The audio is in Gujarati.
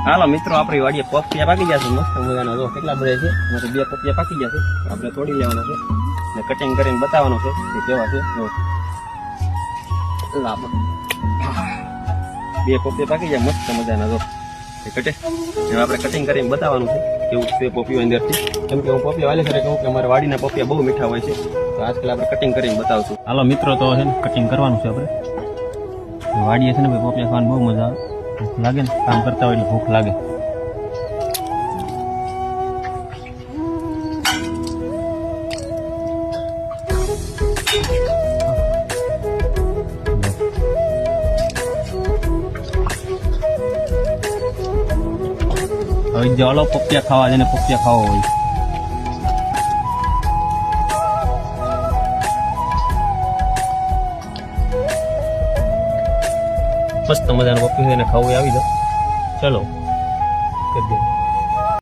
હાલો મિત્રો, આપણી વાડીએ પપિયા પાકી જશે મસ્ત મજાના. જો કેટલા બધા છે, તો 2 પપિયા પાકી જશે. આપણે તોડી લેવાના છે ને કટિંગ કરીને બતાવવાનું છે કે કેવા છે. જો 2 પપિયા પાકી જાય મસ્ત મજાના. જો કટે આપણે કટિંગ કરીને બતાવવાનું છે કેવું છે પપિયું અંદરથી. કેમ કે હું પપિયા વાલે ખરે કહું કે અમારા વાડીના પપિયા બહુ મીઠા હોય છે, તો આજકાલ આપણે કટિંગ કરીને બતાવશું. હાલો મિત્રો, તો છે ને કટિંગ કરવાનું છે આપણે. વાડીએ છે ને ભાઈ પપિયા ખાવાની બહુ મજા આવે. ભૂખ લાગે ને, કામ કરતા હોય એટલે ભૂખ લાગે. હવે ચાલો પપિયા ખાવા, જેને પપિયા ખાવા હોય. મસ્ત મજાનું પપ્પી એને ખાવું આવી દો. ચલો કરી દે.